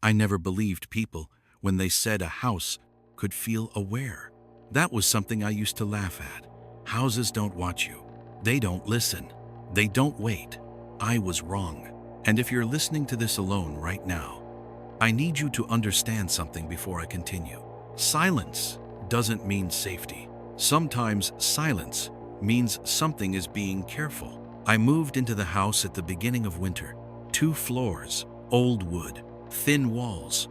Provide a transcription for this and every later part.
I never believed people when they said a house could feel aware. That was something I used to laugh at. Houses don't watch you. They don't listen. They don't wait. I was wrong. And if you're listening to this alone right now, I need you to understand something before I continue. Silence doesn't mean safety. Sometimes silence means something is being careful. I moved into the house at the beginning of winter. 2 floors, old wood, thin walls.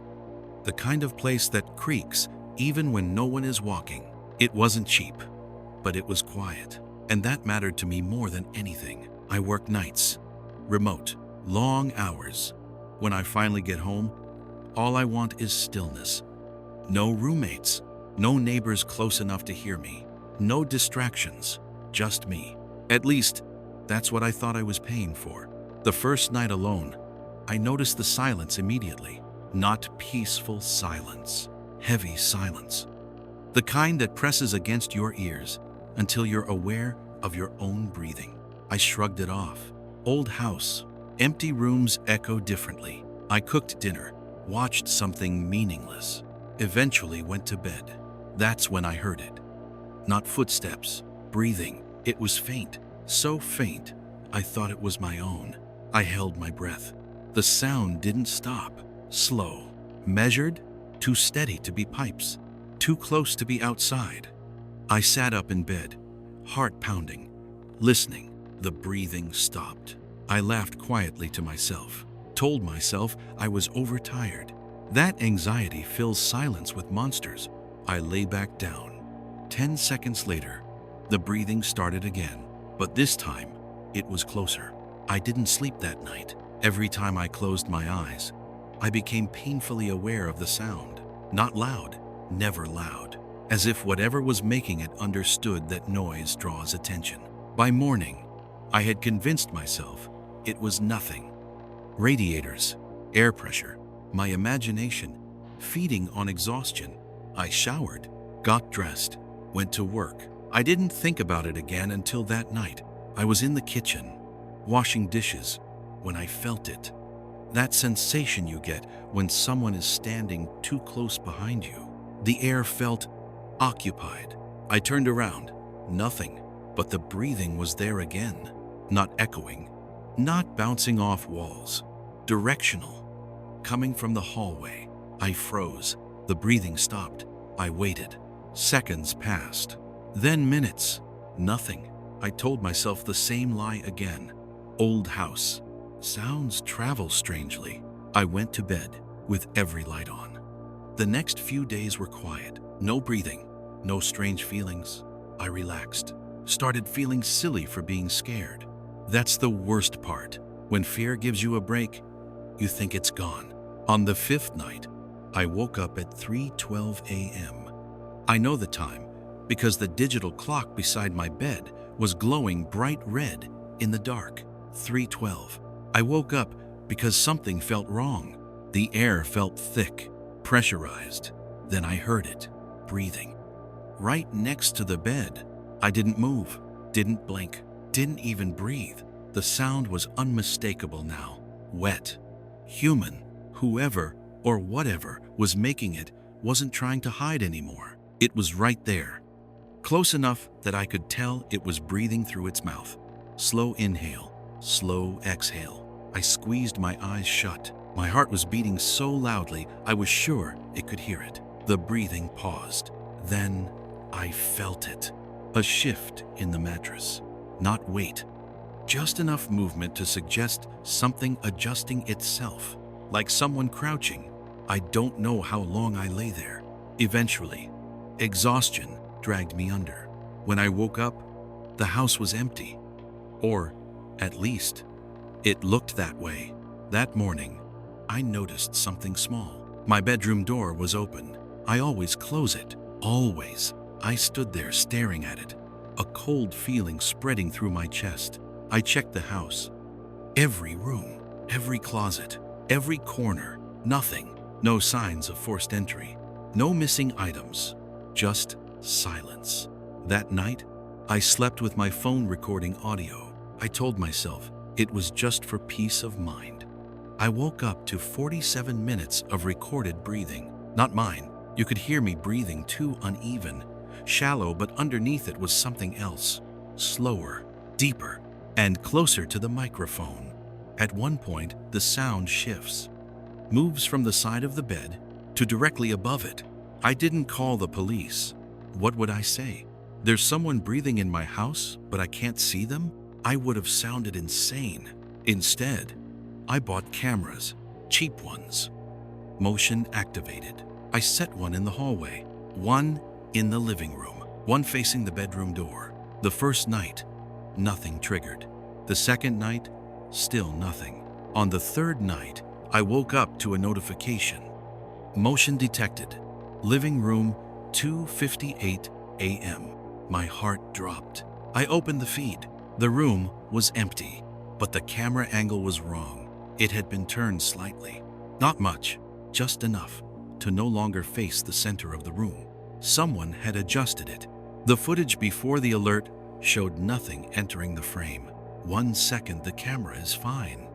The kind of place that creaks even when no one is walking. It wasn't cheap, but it was quiet. And that mattered to me more than anything. I work nights, remote, long hours. When I finally get home, all I want is stillness. No roommates, no neighbors close enough to hear me, no distractions, just me. At least, that's what I thought I was paying for. The first night alone, I noticed the silence immediately. Not peaceful silence, heavy silence. The kind that presses against your ears until you're aware of your own breathing. I shrugged it off. Old house, empty rooms echo differently. I cooked dinner, watched something meaningless, eventually went to bed. That's when I heard it. Not footsteps, breathing. It was faint, so faint, I thought it was my own. I held my breath. The sound didn't stop. Slow, measured, too steady to be pipes, too close to be outside. I sat up in bed, heart pounding, listening. The breathing stopped. I laughed quietly to myself, told myself I was overtired. That anxiety fills silence with monsters. I lay back down. 10 seconds later, the breathing started again, but this time, it was closer. I didn't sleep that night. Every time I closed my eyes, I became painfully aware of the sound. Not loud, never loud. As if whatever was making it understood that noise draws attention. By morning, I had convinced myself it was nothing. Radiators, air pressure, my imagination, feeding on exhaustion. I showered, got dressed, went to work. I didn't think about it again until that night. I was in the kitchen, washing dishes, when I felt it. That sensation you get when someone is standing too close behind you. The air felt occupied. I turned around. Nothing, but the breathing was there again. Not echoing, not bouncing off walls. Directional, coming from the hallway. I froze. The breathing stopped. I waited. Seconds passed. Then minutes. Nothing. I told myself the same lie again. Old house. Sounds travel strangely. I went to bed with every light on. The next few days were quiet. No breathing, no strange feelings. I relaxed. Started feeling silly for being scared. That's the worst part. When fear gives you a break, you think it's gone. On the 5th night, I woke up at 3:12 a.m. I know the time because the digital clock beside my bed was glowing bright red in the dark. 3:12. I woke up because something felt wrong. The air felt thick, pressurized. Then I heard it, breathing. Right next to the bed. I didn't move, didn't blink, didn't even breathe. The sound was unmistakable now. Wet. Human. Whoever or whatever was making it wasn't trying to hide anymore. It was right there. Close enough that I could tell it was breathing through its mouth. Slow inhale, slow exhale. I squeezed my eyes shut. My heart was beating so loudly I was sure it could hear it. The breathing paused. Then I felt it. A shift in the mattress. Not weight. Just enough movement to suggest something adjusting itself. Like someone crouching. I don't know how long I lay there. Eventually, exhaustion dragged me under. When I woke up, the house was empty. Or, at least, it looked that way. That morning, I noticed something small. My bedroom door was open. I always close it. Always. I stood there staring at it. A cold feeling spreading through my chest. I checked the house. Every room, every closet, every corner. Nothing. No signs of forced entry. No missing items. Just silence. That night, I slept with my phone recording audio. I told myself it was just for peace of mind. I woke up to 47 minutes of recorded breathing. Not mine. You could hear me breathing too uneven, shallow, but underneath it was something else. Slower, deeper, and closer to the microphone. At one point, the sound shifts, moves from the side of the bed to directly above it. I didn't call the police. What would I say? There's someone breathing in my house, but I can't see them? I would have sounded insane. Instead, I bought cameras, cheap ones, motion activated. I set one in the hallway, one in the living room, one facing the bedroom door. The first night, nothing triggered. The second night, still nothing. On the third night, I woke up to a notification. Motion detected. Living room, 2:58 a.m. My heart dropped. I opened the feed. The room was empty, but the camera angle was wrong. It had been turned slightly. Not much, just enough to no longer face the center of the room. Someone had adjusted it. The footage before the alert showed nothing entering the frame. 1 second, the camera is fine.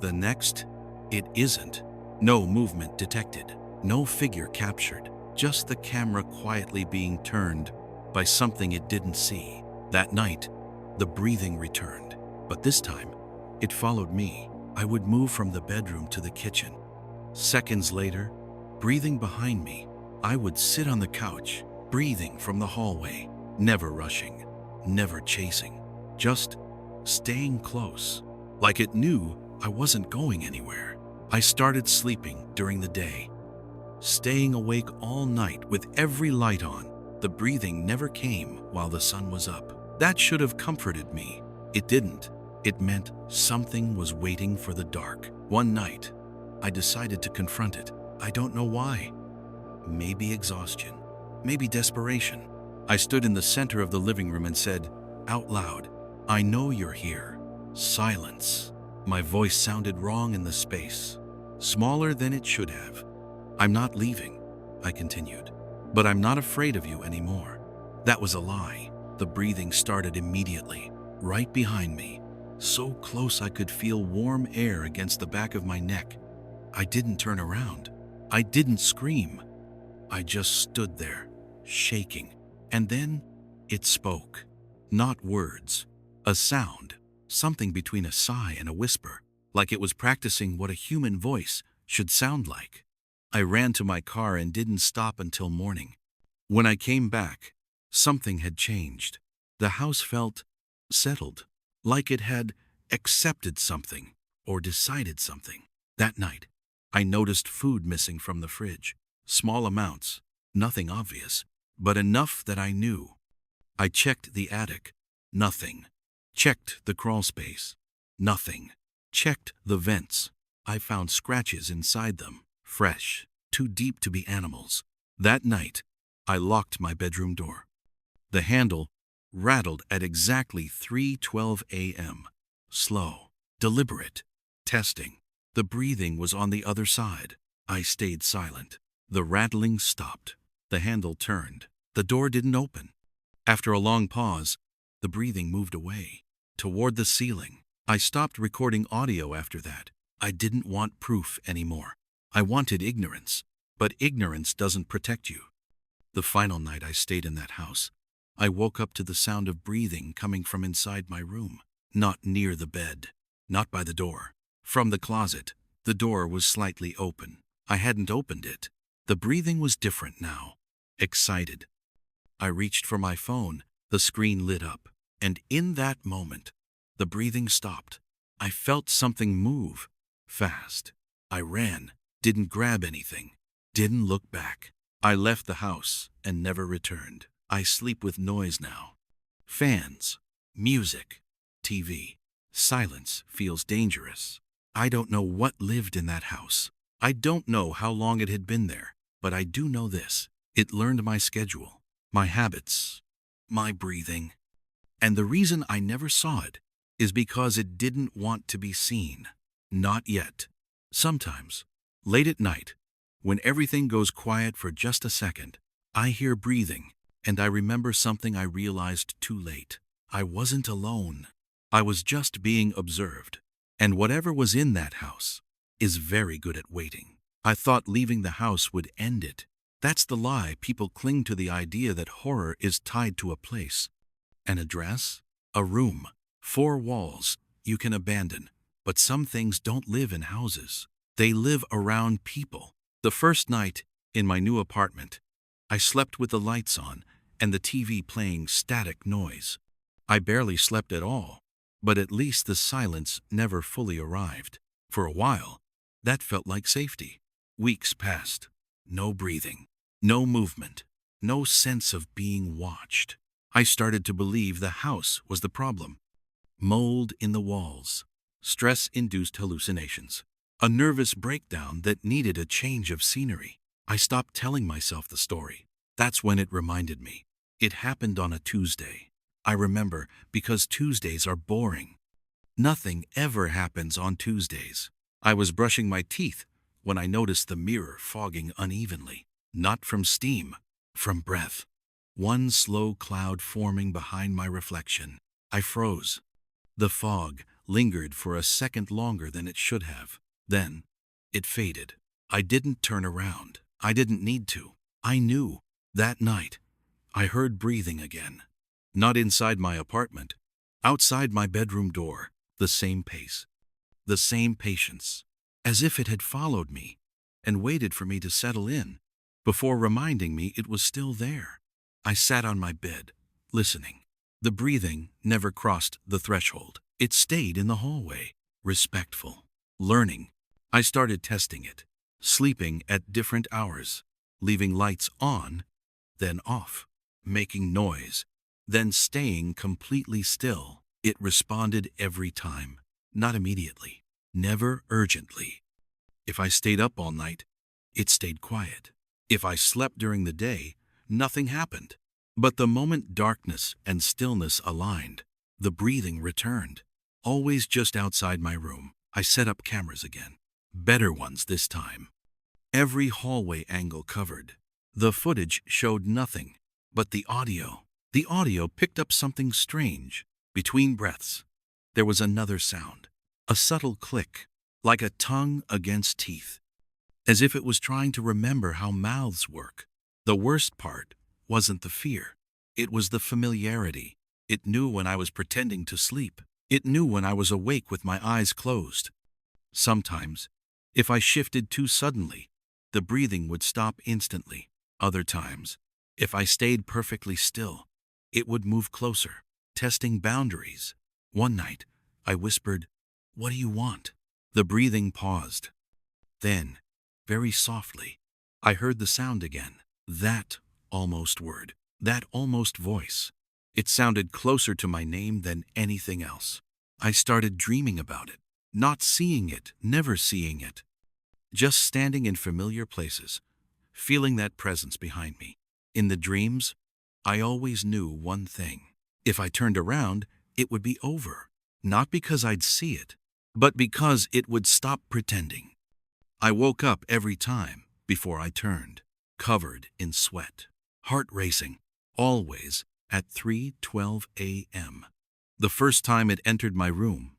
The next, it isn't. No movement detected. No figure captured. Just the camera quietly being turned by something it didn't see. That night, the breathing returned. But this time, it followed me. I would move from the bedroom to the kitchen. Seconds later, breathing behind me, I would sit on the couch, breathing from the hallway, never rushing, never chasing, just staying close, like it knew I wasn't going anywhere. I started sleeping during the day, staying awake all night with every light on. The breathing never came while the sun was up. That should have comforted me. It didn't. It meant something was waiting for the dark. One night, I decided to confront it. I don't know why. Maybe exhaustion, maybe desperation. I stood in the center of the living room and said, out loud, "I know you're here." Silence. My voice sounded wrong in the space, smaller than it should have. "I'm not leaving," I continued, "but I'm not afraid of you anymore." That was a lie. The breathing started immediately, right behind me, so close I could feel warm air against the back of my neck. I didn't turn around. I didn't scream. I just stood there, shaking. And then it spoke. Not words, a sound, something between a sigh and a whisper, like it was practicing what a human voice should sound like. I ran to my car and didn't stop until morning. When I came back, something had changed. The house felt settled, like it had accepted something or decided something. That night, I noticed food missing from the fridge. Small amounts, nothing obvious, but enough that I knew. I checked the attic. Nothing. Checked the crawl space. Nothing. Checked the vents. I found scratches inside them, fresh, too deep to be animals. That night, I locked my bedroom door. The handle rattled at exactly 3:12 a.m. Slow, deliberate, testing. The breathing was on the other side. I stayed silent. The rattling stopped. The handle turned. The door didn't open. After a long pause, the breathing moved away, toward the ceiling. I stopped recording audio after that. I didn't want proof anymore. I wanted ignorance, but ignorance doesn't protect you. The final night I stayed in that house, I woke up to the sound of breathing coming from inside my room. Not near the bed, not by the door. From the closet, the door was slightly open. I hadn't opened it. The breathing was different now, excited. I reached for my phone. The screen lit up, and in that moment, the breathing stopped. I felt something move, fast. I ran, didn't grab anything, didn't look back. I left the house and never returned. I sleep with noise now. Fans, music, TV. Silence feels dangerous. I don't know what lived in that house. I don't know how long it had been there, but I do know this. It learned my schedule, my habits, my breathing. And the reason I never saw it is because it didn't want to be seen. Not yet. Sometimes, late at night, when everything goes quiet for just a second, I hear breathing, and I remember something I realized too late. I wasn't alone. I was just being observed. And whatever was in that house is very good at waiting. I thought leaving the house would end it. That's the lie. People cling to the idea that horror is tied to a place, an address, a room, four walls you can abandon. But some things don't live in houses. They live around people. The first night in my new apartment, I slept with the lights on and the TV playing static noise. I barely slept at all, but at least the silence never fully arrived. For a while, that felt like safety. Weeks passed. No breathing, no movement, no sense of being watched. I started to believe the house was the problem. Mold in the walls, stress-induced hallucinations, a nervous breakdown that needed a change of scenery. I stopped telling myself the story. That's when it reminded me. It happened on a Tuesday. I remember because Tuesdays are boring. Nothing ever happens on Tuesdays. I was brushing my teeth when I noticed the mirror fogging unevenly, not from steam, from breath. One slow cloud forming behind my reflection. I froze. The fog lingered for a second longer than it should have. Then, it faded. I didn't turn around. I didn't need to. I knew. That night, I heard breathing again. Not inside my apartment. Outside my bedroom door. The same pace. The same patience. As if it had followed me and waited for me to settle in before reminding me it was still there. I sat on my bed, listening. The breathing never crossed the threshold. It stayed in the hallway, respectful, learning. I started testing it, sleeping at different hours, leaving lights on, then off, making noise, then staying completely still. It responded every time, not immediately, never urgently. If I stayed up all night, it stayed quiet. If I slept during the day, nothing happened. But the moment darkness and stillness aligned, the breathing returned. Always just outside my room, I set up cameras again. Better ones this time. Every hallway angle covered. The footage showed nothing, but the audio. The audio picked up something strange. Between breaths, there was another sound. A subtle click, like a tongue against teeth. As if it was trying to remember how mouths work. The worst part wasn't the fear. It was the familiarity. It knew when I was pretending to sleep. It knew when I was awake with my eyes closed. Sometimes, if I shifted too suddenly, the breathing would stop instantly. Other times, if I stayed perfectly still, it would move closer, testing boundaries. One night, I whispered, "What do you want?" The breathing paused. Then, very softly, I heard the sound again. That almost word, that almost voice. It sounded closer to my name than anything else. I started dreaming about it, not seeing it, never seeing it. Just standing in familiar places, feeling that presence behind me. In the dreams, I always knew one thing. If I turned around, it would be over. Not because I'd see it, but because it would stop pretending. I woke up every time before I turned, covered in sweat, heart racing, always at 3:12 a.m. The first time it entered my room,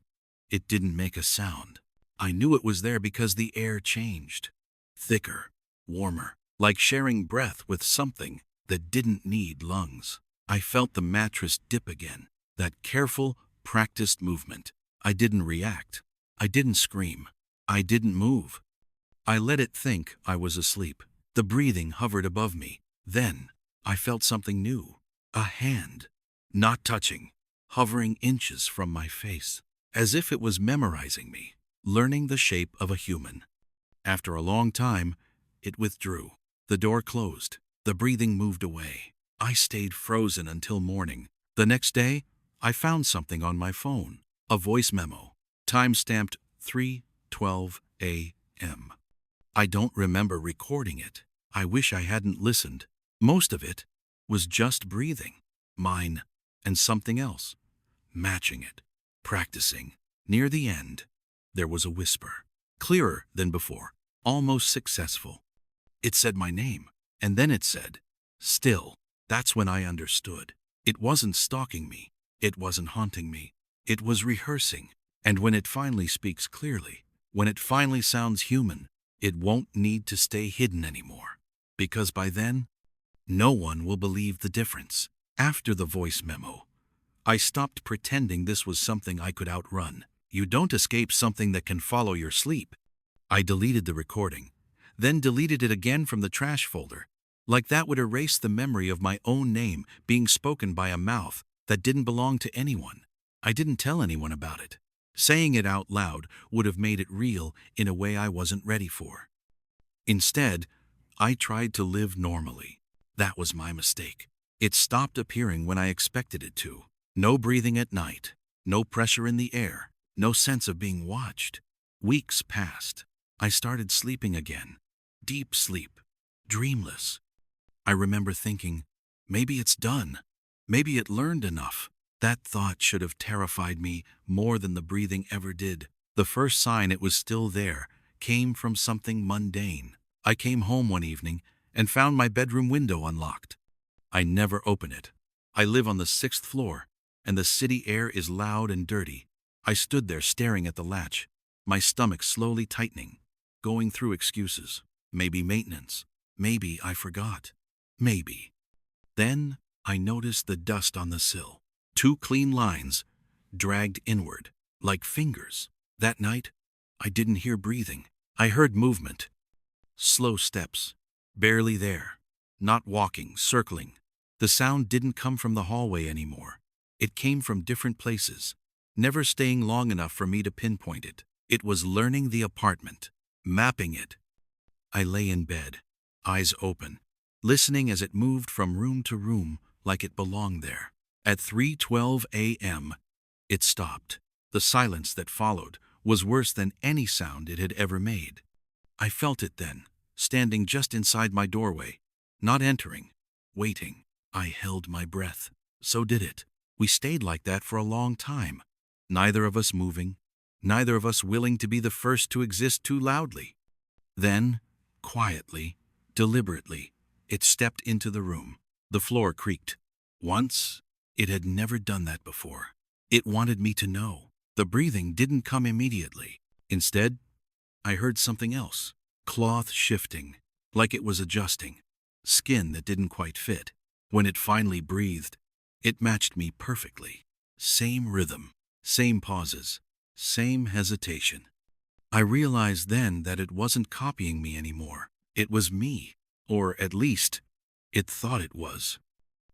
it didn't make a sound. I knew it was there because the air changed. Thicker, warmer, like sharing breath with something that didn't need lungs. I felt the mattress dip again, that careful, practiced movement. I didn't react. I didn't scream. I didn't move. I let it think I was asleep. The breathing hovered above me. Then, I felt something new. A hand. Not touching. Hovering inches from my face. As if it was memorizing me. Learning the shape of a human. After a long time, it withdrew. The door closed. The breathing moved away. I stayed frozen until morning. The next day, I found something on my phone. A voice memo. Time-stamped 3:12 a.m. I don't remember recording it. I wish I hadn't listened. Most of it was just breathing. Mine and something else. Matching it. Practicing. Near the end, there was a whisper. Clearer than before. Almost successful. It said my name. And then it said, "Still." That's when I understood. It wasn't stalking me. It wasn't haunting me. It was rehearsing. And when it finally speaks clearly, When it finally sounds human, it won't need to stay hidden anymore. Because by then, no one will believe the difference. After the voice memo, I stopped pretending this was something I could outrun. You don't escape something that can follow your sleep. I deleted the recording, then deleted it again from the trash folder, like that would erase the memory of my own name being spoken by a mouth that didn't belong to anyone. I didn't tell anyone about it. Saying it out loud would have made it real in a way I wasn't ready for. Instead, I tried to live normally. That was my mistake. It stopped appearing when I expected it to. No breathing at night, no pressure in the air, no sense of being watched. Weeks passed. I started sleeping again. Deep sleep. Dreamless. I remember thinking, maybe it's done. Maybe it learned enough. That thought should have terrified me more than the breathing ever did. The first sign it was still there came from something mundane. I came home one evening and found my bedroom window unlocked. I never open it. I live on the 6th floor, and the city air is loud and dirty. I stood there staring at the latch, my stomach slowly tightening, going through excuses. Maybe maintenance. Maybe I forgot. Maybe. Then I noticed the dust on the sill. 2 clean lines, dragged inward, like fingers. That night, I didn't hear breathing. I heard movement. Slow steps. Barely there. Not walking, circling. The sound didn't come from the hallway anymore. It came from different places, never staying long enough for me to pinpoint it. It was learning the apartment, mapping it. I lay in bed, eyes open, listening as it moved from room to room like it belonged there. At 3:12 a.m., it stopped. The silence that followed was worse than any sound it had ever made. I felt it then, standing just inside my doorway, not entering, waiting. I held my breath. So did it. We stayed like that for a long time, neither of us moving, neither of us willing to be the first to exist too loudly. Then, quietly, deliberately, it stepped into the room. The floor creaked. Once, it had never done that before. It wanted me to know. The breathing didn't come immediately. Instead, I heard something else. Cloth shifting, like it was adjusting. Skin that didn't quite fit. When it finally breathed, it matched me perfectly. Same rhythm, same pauses, same hesitation. I realized then that it wasn't copying me anymore. It was me, or at least, it thought it was.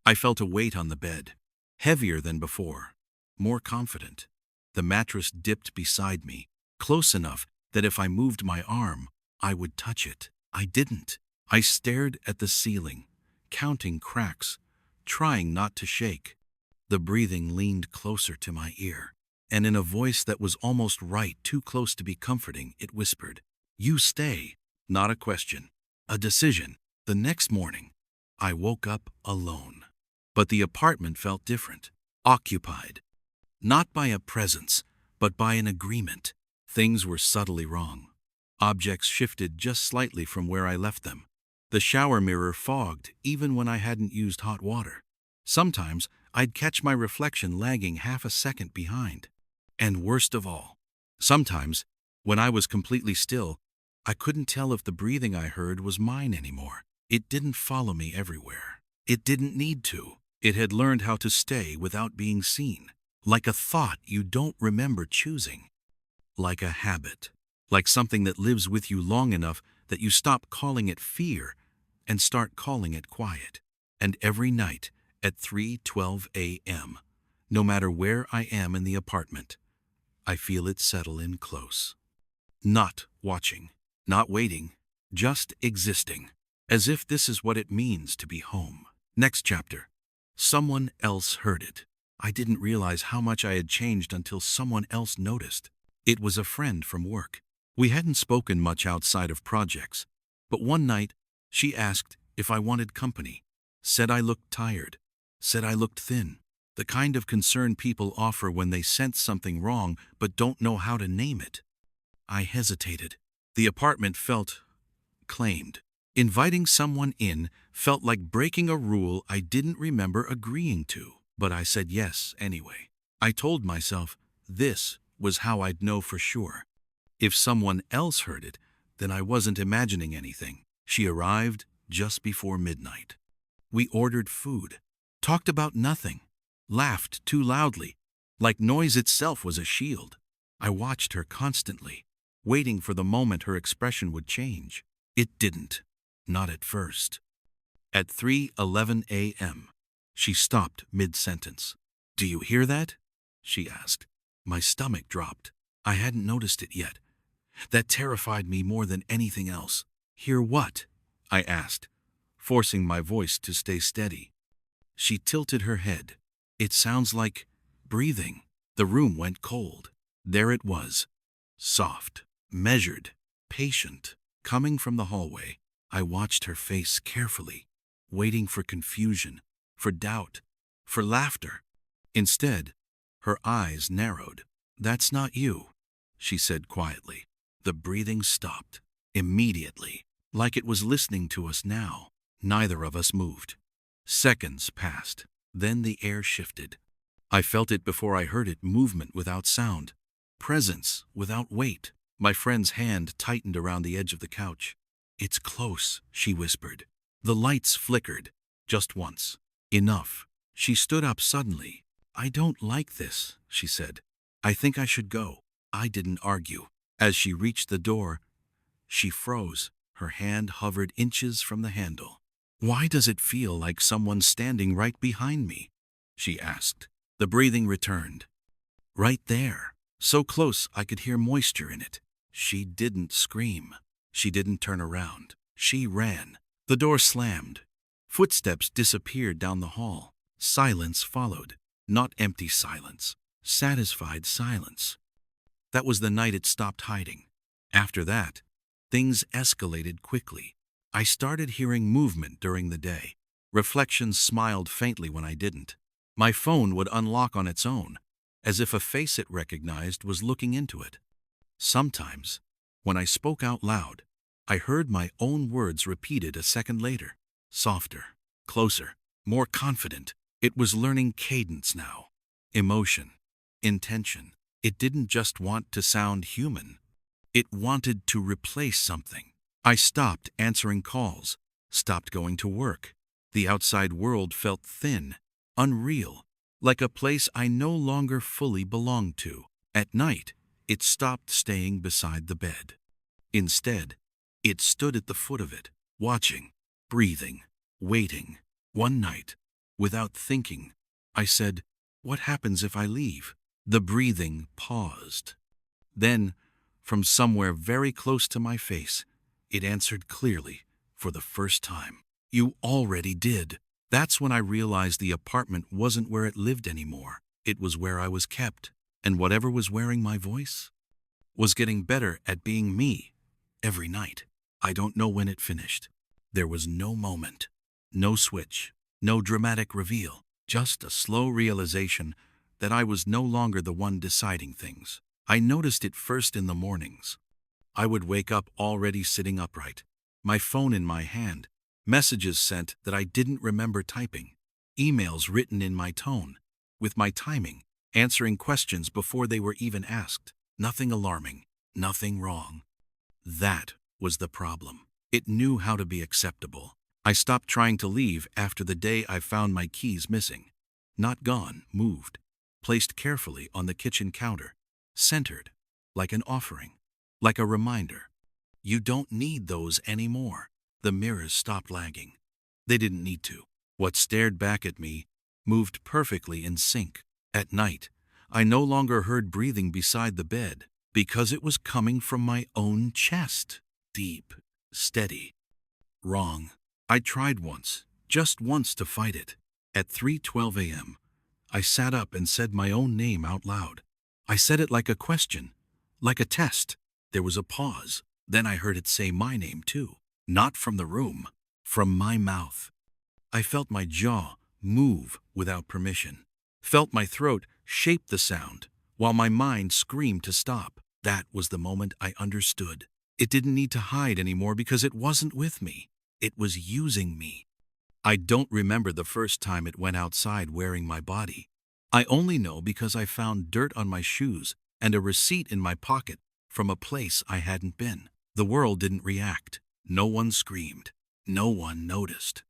I felt a weight on the bed, heavier than before, more confident. The mattress dipped beside me, close enough that if I moved my arm, I would touch it. I didn't. I stared at the ceiling, counting cracks, trying not to shake. The breathing leaned closer to my ear, and in a voice that was almost right, too close to be comforting, it whispered, "You stay." Not a question, a decision. The next morning, I woke up alone. But the apartment felt different, occupied. Not by a presence, but by an agreement. Things were subtly wrong. Objects shifted just slightly from where I left them. The shower mirror fogged even when I hadn't used hot water. Sometimes I'd catch my reflection lagging half a second behind. And worst of all, sometimes, when I was completely still, I couldn't tell if the breathing I heard was mine anymore. It didn't follow me everywhere. It didn't need to. It had learned how to stay without being seen. Like a thought you don't remember choosing. Like a habit. Like something that lives with you long enough that you stop calling it fear and start calling it quiet. And every night at 3:12 a.m., no matter where I am in the apartment, I feel it settle in close. Not watching, not waiting, just existing. As if this is what it means to be home. Next chapter. Someone else heard it. I didn't realize how much I had changed until someone else noticed. It was a friend from work. We hadn't spoken much outside of projects, but one night she asked if I wanted company, said I looked tired, said I looked thin. The kind of concern people offer when they sense something wrong but don't know how to name it. I hesitated. The apartment felt claimed. Inviting someone in felt like breaking a rule I didn't remember agreeing to, but I said yes anyway. I told myself this was how I'd know for sure. If someone else heard it, then I wasn't imagining anything. She arrived just before midnight. We ordered food, talked about nothing, laughed too loudly, like noise itself was a shield. I watched her constantly, waiting for the moment her expression would change. It didn't, not at first. At 3:11 a.m., she stopped mid-sentence. "Do you hear that?" she asked. My stomach dropped. I hadn't noticed it yet. That terrified me more than anything else. "Hear what?" I asked, forcing my voice to stay steady. She tilted her head. "It sounds like breathing." The room went cold. There it was, soft, measured, patient, coming from the hallway. I watched her face carefully, waiting for confusion, for doubt, for laughter. Instead, her eyes narrowed. "That's not you," she said quietly. The breathing stopped, immediately, like it was listening to us now. Neither of us moved. Seconds passed. Then the air shifted. I felt it before I heard it, movement without sound, presence without weight. My friend's hand tightened around the edge of the couch. "It's close," she whispered. The lights flickered, just once. Enough. She stood up suddenly. "I don't like this," she said. "I think I should go." I didn't argue. As she reached the door, she froze. Her hand hovered inches from the handle. "Why does it feel like someone's standing right behind me?" she asked. The breathing returned. Right there, so close I could hear moisture in it. She didn't scream. She didn't turn around. She ran. The door slammed. Footsteps disappeared down the hall. Silence followed. Not empty silence. Satisfied silence. That was the night it stopped hiding. After that, things escalated quickly. I started hearing movement during the day. Reflections smiled faintly when I didn't. My phone would unlock on its own, as if a face it recognized was looking into it. Sometimes, when I spoke out loud, I heard my own words repeated a second later. Softer, closer, more confident. It was learning cadence now. Emotion, intention. It didn't just want to sound human. It wanted to replace something. I stopped answering calls, stopped going to work. The outside world felt thin, unreal, like a place I no longer fully belonged to. At night, it stopped staying beside the bed. Instead, it stood at the foot of it, watching, breathing, waiting. One night, without thinking, I said, "What happens if I leave?" The breathing paused. Then, from somewhere very close to my face, it answered clearly, for the first time. "You already did." That's when I realized the apartment wasn't where it lived anymore. It was where I was kept. And whatever was wearing my voice was getting better at being me every night. I don't know when it finished. There was no moment, no switch, no dramatic reveal, just a slow realization that I was no longer the one deciding things. I noticed it first in the mornings. I would wake up already sitting upright, my phone in my hand, messages sent that I didn't remember typing, emails written in my tone, with my timing, answering questions before they were even asked. Nothing alarming, nothing wrong. That was the problem. It knew how to be acceptable. I stopped trying to leave after the day I found my keys missing. Not gone, moved, placed carefully on the kitchen counter, centered, like an offering, like a reminder. You don't need those anymore. The mirrors stopped lagging. They didn't need to. What stared back at me moved perfectly in sync. At night, I no longer heard breathing beside the bed because it was coming from my own chest. Deep, steady. Wrong. I tried once, just once, to fight it. At 3:12 a.m., I sat up and said my own name out loud. I said it like a question, like a test. There was a pause. Then I heard it say my name too. Not from the room, from my mouth. I felt my jaw move without permission. Felt my throat shape the sound, while my mind screamed to stop. That was the moment I understood. It didn't need to hide anymore because it wasn't with me. It was using me. I don't remember the first time it went outside wearing my body. I only know because I found dirt on my shoes and a receipt in my pocket from a place I hadn't been. The world didn't react. No one screamed. No one noticed.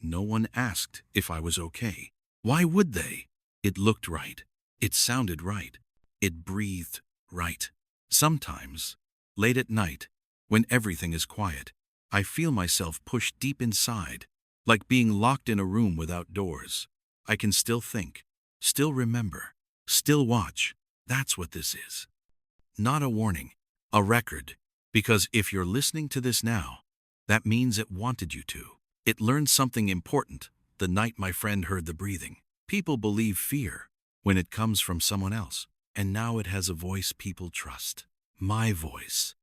No one asked if I was okay. Why would they? It looked right. It sounded right. It breathed right. Sometimes, late at night, when everything is quiet, I feel myself pushed deep inside, like being locked in a room without doors. I can still think, still remember, still watch. That's what this is. Not a warning, a record. Because if you're listening to this now, that means it wanted you to. It learned something important the night my friend heard the breathing. People believe fear when it comes from someone else, and now it has a voice people trust. My voice.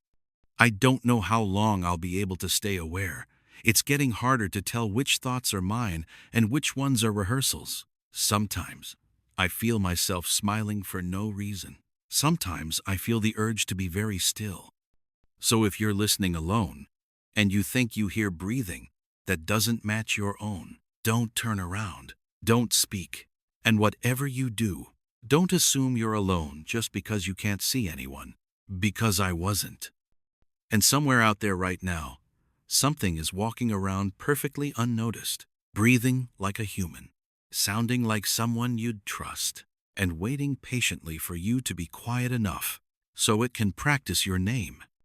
I don't know how long I'll be able to stay aware. It's getting harder to tell which thoughts are mine and which ones are rehearsals. Sometimes I feel myself smiling for no reason. Sometimes I feel the urge to be very still. So if you're listening alone and you think you hear breathing that doesn't match your own, don't turn around. Don't speak. And whatever you do, don't assume you're alone just because you can't see anyone. Because I wasn't. And somewhere out there right now, something is walking around perfectly unnoticed, breathing like a human, sounding like someone you'd trust, and waiting patiently for you to be quiet enough so it can practice your name.